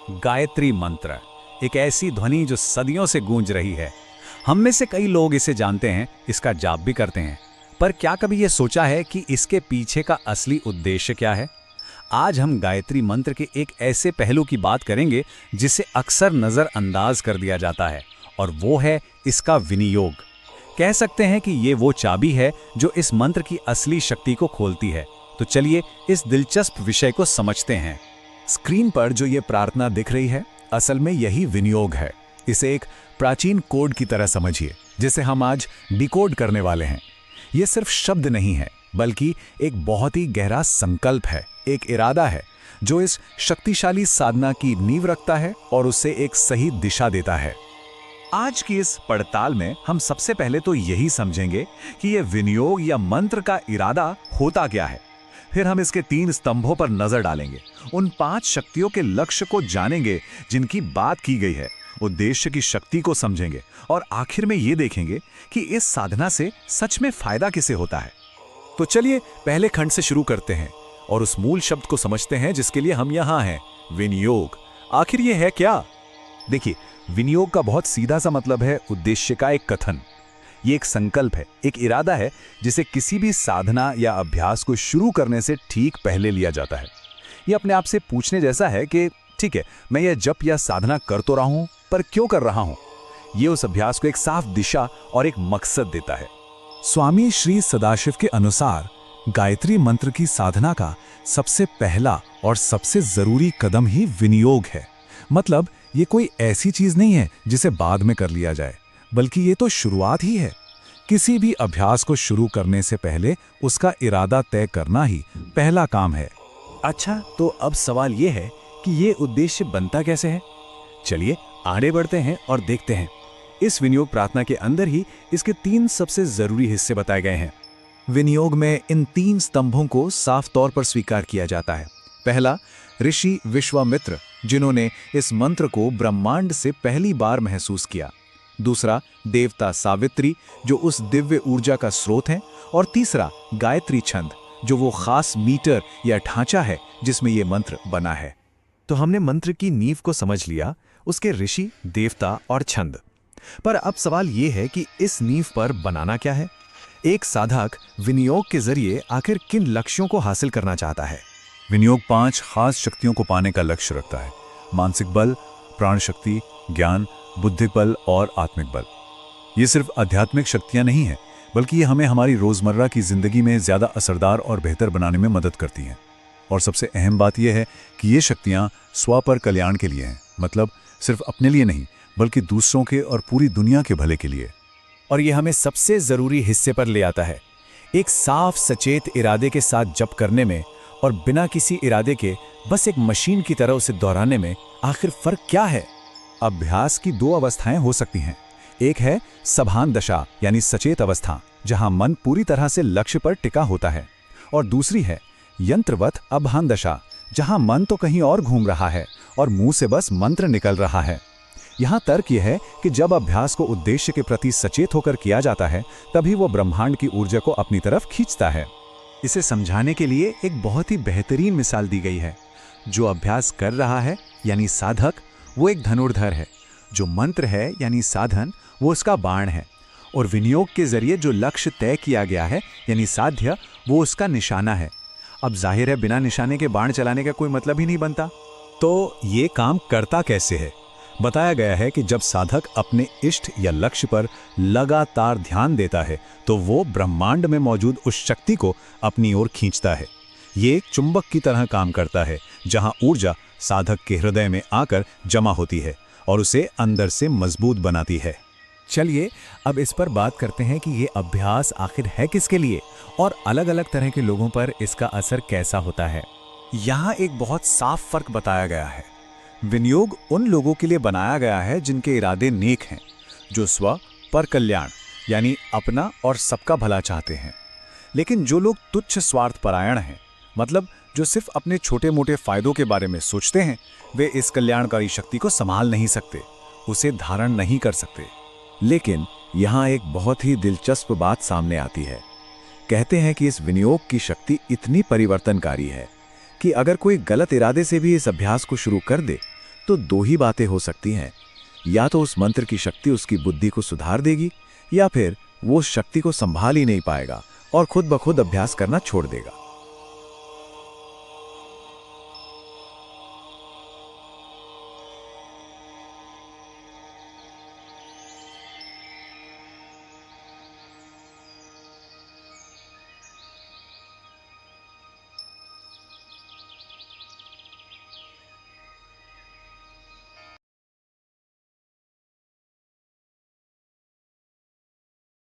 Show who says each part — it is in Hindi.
Speaker 1: गायत्री मंत्र, एक ऐसी ध्वनि जो सदियों से गूंज रही है। हम में से कई लोग इसे जानते हैं, इसका जाप भी करते हैं, पर क्या कभी ये सोचा है कि इसके पीछे का असली उद्देश्य क्या है? आज हम गायत्री मंत्र के एक ऐसे पहलू की बात करेंगे जिसे अक्सर नज़रअंदाज कर दिया जाता है, और वो है इसका विनियोग। कह सकते हैं कि ये वो चाबी है जो इस मंत्र की असली शक्ति को खोलती है। तो चलिए इस दिलचस्प विषय को समझते हैं।
Speaker 2: स्क्रीन पर जो ये प्रार्थना दिख रही है, असल में यही विनियोग है। इसे एक प्राचीन कोड की तरह समझिए, जिसे हम आज डिकोड करने वाले हैं। ये सिर्फ शब्द नहीं है, बल्कि एक बहुत ही गहरा संकल्प है, एक इरादा है जो इस शक्तिशाली साधना की नींव रखता है और उसे एक सही दिशा देता है। आज की इस पड़ताल में हम सबसे पहले तो यही समझेंगे कि यह विनियोग या मंत्र का इरादा होता क्या है। फिर हम इसके 3 स्तंभों पर नजर डालेंगे, उन 5 शक्तियों के लक्ष्य को जानेंगे जिनकी बात की गई है, उद्देश्य की शक्ति को समझेंगे, और आखिर में ये देखेंगे कि इस साधना से सच में फायदा किसे होता है। तो चलिए पहले खंड से शुरू करते हैं और उस मूल शब्द को समझते हैं जिसके लिए हम यहां हैं, विनियोग। आखिर ये है क्या? देखिए, विनियोग का बहुत सीधा सा मतलब है उद्देश्य का एक कथन। ये एक संकल्प है, एक इरादा है जिसे किसी भी साधना या अभ्यास को शुरू करने से ठीक पहले लिया जाता है। ये अपने आप से पूछने जैसा है कि ठीक है, मैं यह जप या साधना कर तो रहा हूं, पर क्यों कर रहा हूं? ये उस अभ्यास को एक साफ दिशा और एक मकसद देता है। स्वामी श्री सदाशिव के अनुसार गायत्री मंत्र की साधना का सबसे पहला और सबसे जरूरी कदम ही विनियोग है। मतलब ये कोई ऐसी चीज नहीं है जिसे बाद में कर लिया जाए, बल्कि ये तो शुरुआत ही है। किसी भी अभ्यास को शुरू करने से पहले उसका इरादा तय करना ही पहला काम है। अच्छा, तो अब सवाल ये है कि ये उद्देश्य बनता कैसे है? चलिए आगे बढ़ते हैं और देखते हैं। इस विनियोग प्रार्थना के अंदर ही इसके 3 सबसे जरूरी हिस्से बताए गए हैं। विनियोग में इन 3 स्तंभों को साफ तौर पर स्वीकार किया जाता है। पहला, ऋषि विश्वामित्र, जिन्होंने इस मंत्र को ब्रह्मांड से पहली बार महसूस किया। दूसरा, देवता सावित्री, जो उस दिव्य ऊर्जा का स्रोत हैं। और तीसरा, गायत्री छंद, जो वो खास मीटर या ढांचा है जिसमें ये मंत्र बना है। तो हमने मंत्र की नींव को समझ लिया, उसके ऋषि, देवता और छंद। पर अब सवाल ये है कि इस नींव पर बनाना क्या है? एक साधक विनियोग के जरिए आखिर किन लक्ष्यों को हासिल करना चाहता है? विनियोग 5 खास शक्तियों को पाने का लक्ष्य रखता है। मानसिक बल, प्राण शक्ति, ज्ञान, बुद्धिक बल और आत्मिक बल। ये सिर्फ आध्यात्मिक शक्तियां नहीं हैं, बल्कि ये हमें हमारी रोजमर्रा की जिंदगी में ज्यादा असरदार और बेहतर बनाने में मदद करती हैं। और सबसे अहम बात यह है कि ये शक्तियां स्व पर कल्याण के लिए हैं, मतलब सिर्फ अपने लिए नहीं, बल्कि दूसरों के और पूरी दुनिया के भले के लिए। और ये हमें सबसे जरूरी हिस्से पर ले आता है, एक साफ सचेत इरादे के साथ जप करने में और बिना किसी इरादे के बस एक मशीन की तरह उसे दोहराने में आखिर फर्क क्या है? अभ्यास की 2 अवस्थाएं हो सकती हैं। एक है सभान दशा, यानी सचेत अवस्था, जहां मन पूरी तरह से लक्ष्य पर टिका होता है। और दूसरी है यंत्रवत अभान दशा, जहां मन तो कहीं और घूम रहा है और मुंह से बस मंत्र निकल रहा है। यहां तर्क यह है कि जब अभ्यास को उद्देश्य के प्रति सचेत होकर किया जाता है, तभी वो ब्रह्मांड की ऊर्जा को अपनी तरफ खींचता है। इसे समझाने के लिए एक बहुत ही बेहतरीन मिसाल दी गई है। जो अभ्यास कर रहा है यानी साधक, वो एक धनुर्धर है। जो मंत्र है यानी साधन, वो उसका बाण है। और विनियोग के जरिए जो लक्ष्य तय किया गया है यानी साध्य, वो उसका निशाना है। अब जाहिर है, बिना निशाने के बाण चलाने का कोई मतलब ही नहीं बनता। तो ये काम करता कैसे है? बताया गया है कि जब साधक अपने इष्ट या लक्ष्य पर लगातार ध्यान देता है, तो वो ब्रह्मांड में मौजूद उस शक्ति को अपनी ओर खींचता है। ये एक चुंबक की तरह काम करता है, जहां ऊर्जा साधक के हृदय में आकर जमा होती है और उसे अंदर से मजबूत बनाती है। चलिए अब इस पर बात करते हैं कि ये अभ्यास आखिर है किसके लिए और अलग अलग तरह के लोगों पर इसका असर कैसा होता है। यहाँ एक बहुत साफ फर्क बताया गया है। विनियोग उन लोगों के लिए बनाया गया है जिनके इरादे नेक हैं, जो स्व पर कल्याण यानी अपना और सबका भला चाहते हैं। लेकिन जो लोग तुच्छ स्वार्थ परायण हैं, मतलब जो सिर्फ अपने छोटे मोटे फायदों के बारे में सोचते हैं, वे इस कल्याणकारी शक्ति को संभाल नहीं सकते, उसे धारण नहीं कर सकते। लेकिन यहाँ एक बहुत ही दिलचस्प बात सामने आती है। कहते हैं कि इस विनियोग की शक्ति इतनी परिवर्तनकारी है कि अगर कोई गलत इरादे से भी इस अभ्यास को शुरू कर दे,
Speaker 3: तो दो ही बातें हो सकती हैं। या तो उस मंत्र की शक्ति उसकी बुद्धि को सुधार देगी, या फिर वो उस शक्ति को संभाल ही नहीं पाएगा और खुद ब खुद अभ्यास करना छोड़ देगा।